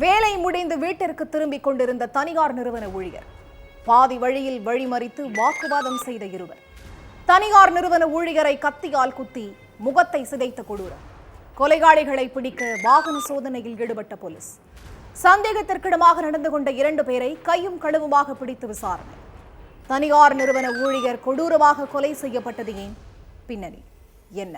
வேலை முடிந்து வீட்டிற்கு திரும்பிக் கொண்டிருந்த தனியார் நிறுவன ஊழியர் பாதி வழியில் வழிமறித்து வாக்குவாதம் செய்த இருவர். தனியார் நிறுவன ஊழியரை கத்தியால் குத்தி முகத்தை சிதைத்த கொடூரம். கொலைகாளிகளை பிடிக்க வாகன சோதனையில் ஈடுபட்ட போலீஸ். சந்தேகத்திற்கிடமாக நடந்து கொண்ட 2 பேரை கையும் களவுமாக பிடித்து விசாரணை. தனியார் நிறுவன ஊழியர் கொடூரமாக கொலை செய்யப்பட்டது ஏன்? பின்னணி என்ன?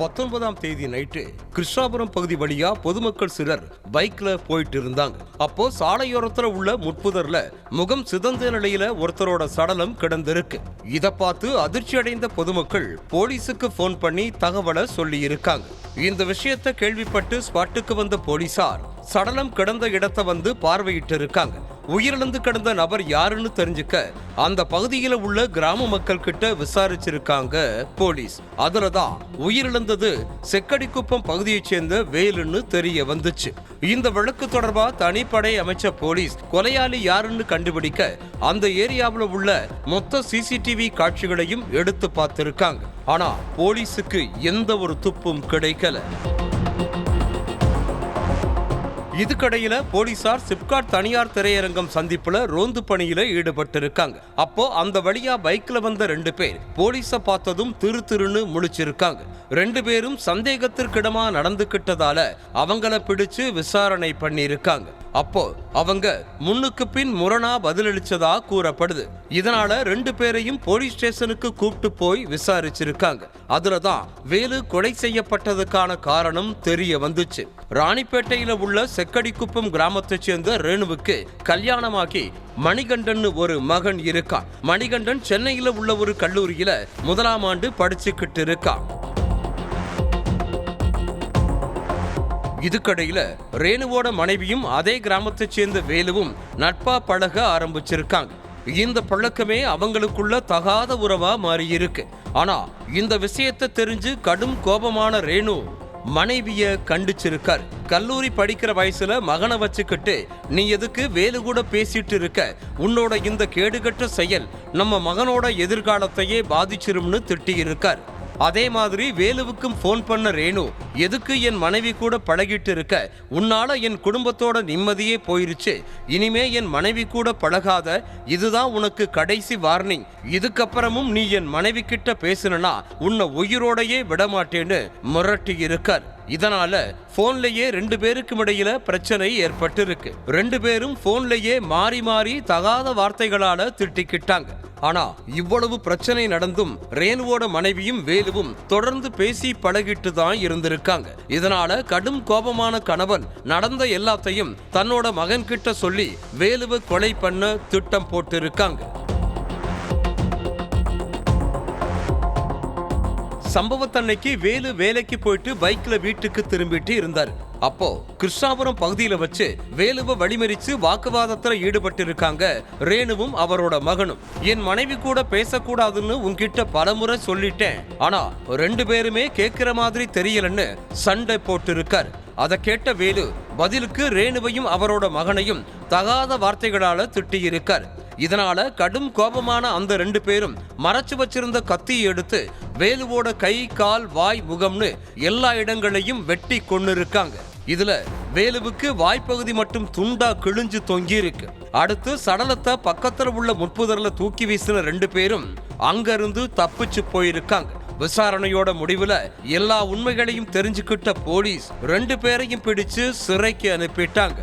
19ஆம் தேதி நைட்டு கிருஷ்ணாபுரம் பகுதி வழியா பொதுமக்கள் சிலர் பைக்ல போயிட்டு இருந்தாங்க. அப்போ சாலையோரத்துல உள்ள முட்புதர்ல முகம் சிதந்த நிலையில ஒருத்தரோட சடலம் கிடந்திருக்கு. இத பார்த்து அதிர்ச்சி அடைந்த பொதுமக்கள் போலீஸுக்கு போன் பண்ணி தகவலை சொல்லி இருக்காங்க. இந்த விஷயத்தை கேள்விப்பட்டு ஸ்பாட்டுக்கு வந்த போலீசார் சடலம் கிடந்த இடத்தை வந்து பார்வையிட்டு இருக்காங்க. உயிரிழந்து கிடந்த நபர் யாருன்னு தெரிஞ்சுக்க அந்த பகுதியில உள்ள கிராம மக்கள் கிட்ட விசாரிச்சிருக்காங்க போலீஸ். அதுலதான் உயிரிழந்தது செக்கடிக்குப்பம் பகுதியைச் சேர்ந்த வேலுன்னு தெரிய வந்துச்சு. இந்த வழக்கு தொடர்பா தனிப்படை அமைச்ச போலீஸ் கொலையாளி யாருன்னு கண்டுபிடிக்க அந்த ஏரியாவில் உள்ள மொத்த சிசிடிவி காட்சிகளையும் எடுத்து பார்த்திருக்காங்க. ஆனா போலீஸுக்கு எந்த ஒரு துப்பும் கிடைக்கல. இதுக்கடையில போலீசார் சிப்காட் தனியார் திரையரங்கம் சந்திப்புல ரோந்து பணியில ஈடுபட்டு இருக்காங்க. அப்போ அந்த வழியா பைக்ல வந்த 2 பேர் போலீஸ பார்த்ததும் திருன்னு முழிச்சிருக்காங்க. 2 பேரும் சந்தேகத்திற்கிடமா நடந்துகிட்டதால அவங்கள பிடிச்சு விசாரணை பண்ணிருக்காங்க. அப்போ அவங்க முன்னுக்கு பின் முரணா பதிலளிச்சதா கூறப்படுது. இதனால 2 பேரையும் போலீஸ் ஸ்டேஷனுக்கு கூப்பிட்டு போய் விசாரிச்சிருக்காங்க. அதுலதான் வேலு கொலை செய்யப்பட்டதுக்கான காரணம் தெரிய வந்துச்சு. ராணிப்பேட்டையில உள்ள செக்கடிக்குப்பம் கிராமத்தைச் சேர்ந்த ரேணுவுக்கு கல்யாணமாகி மணிகண்டன் ஒரு மகன் இருக்கான். மணிகண்டன் சென்னையில உள்ள ஒரு கல்லூரியில 1ஆம் ஆண்டு படிச்சுக்கிட்டு இருக்கான். இதுக்கடையில ரேணுவோட மனைவியும் அதே கிராமத்தைச் சேர்ந்த வேலுவும் நட்பா பழக ஆரம்பிச்சிருக்காங்க. இந்த பழக்கமே அவங்களுக்குள்ள தகாத உறவா மாறி இருக்கு. ஆனா இந்த விஷயத்தை தெரிஞ்சு கடும் கோபமான ரேணு மனைவிய கண்டிச்சிருக்கார். கல்லூரி படிக்கிற வயசுல மகனை வச்சுக்கிட்டு நீ எதுக்கு வேலு கூட பேசிட்டு இருக்க? உன்னோட இந்த கேடுகட்ட செயல் நம்ம மகனோட எதிர்காலத்தையே பாதிச்சிரும்னு திட்டி இருக்கார். அதே மாதிரி வேலுவுக்கும் போன் பண்ண ரேணு எதுக்கு என் மனைவி கூட பழகிட்டு இருக்க? உன்னால என் குடும்பத்தோட நிம்மதியே போயிருச்சு. இனிமே என் மனைவி கூட பழகாத. இதுதான் உனக்கு கடைசி வார்னிங். இதுக்கப்புறமும் நீ என் மனைவி கிட்ட பேசுனா உன்னை உயிரோடையே விடமாட்டேன்னு மிரட்டி இருக்கார். இதனால போன்லயே 2 பேருக்கும் இடையில பிரச்சனை ஏற்பட்டு இருக்கு. 2 பேரும் போன்லயே மாறி மாறி தகாத வார்த்தைகளால திட்டிக்கிட்டாங்க. ஆனா இவ்வளவு பிரச்சனை நடந்தும் ரேணுவோட மனைவியும் வேலுவும் தொடர்ந்து பேசி பழகிட்டு தான் இருந்திருக்காங்க. இதனால கடும் கோபமான கணவன் நடந்த எல்லாத்தையும் தன்னோட மகன் கிட்ட சொல்லி வேலுவை கொலை பண்ண திட்டம் போட்டு இருக்காங்க. சம்பவத்தன்னைக்கு வேலு வேலைக்கு போயிட்டு பைக்ல வீட்டுக்கு திரும்பிட்டு இருந்தார். அப்போ கிருஷ்ணாபுரம் பகுதியில வச்சு வேலுவை வழிமறிச்சு வாக்குவாதத்துல ஈடுபட்டு இருக்காங்க ரேணுவும் அவரோட மகனும். என் மனைவி கூட பேசக்கூடாதுன்னு உன்கிட்ட பலமுறை சொல்லிட்டேன், ஆனா 2 பேருமே கேட்கிற மாதிரி தெரியலன்னு சண்டை போட்டு இருக்கார். அதை கேட்ட வேலு பதிலுக்கு ரேணுவையும் அவரோட மகனையும் தகாத வார்த்தைகளால திட்டி இருக்கார். இதனால கடும் கோபமான அந்த 2 பேரும் மறைச்சு வச்சிருந்த கத்தியை எடுத்து வேலுவோட கை, கால், வாய், முகம்னு எல்லா இடங்களையும் வெட்டி கொன்னிருக்காங்க. இதுல வேலுவுக்கு வாய்ப்பகுதி மட்டும் துண்டா கிழிஞ்சு தொங்கி இருக்கு. அடுத்து சடலத்தை பக்கத்துல உள்ள முட்புதர்ல தூக்கி வீசின 2 பேரும் அங்கிருந்து தப்பிச்சு போயிருக்காங்க. விசாரணையோட முடிவுல எல்லா உண்மைகளையும் தெரிஞ்சுக்கிட்ட போலீஸ் 2 பேரையும் பிடிச்சு சிறைக்கு அனுப்பிட்டாங்க.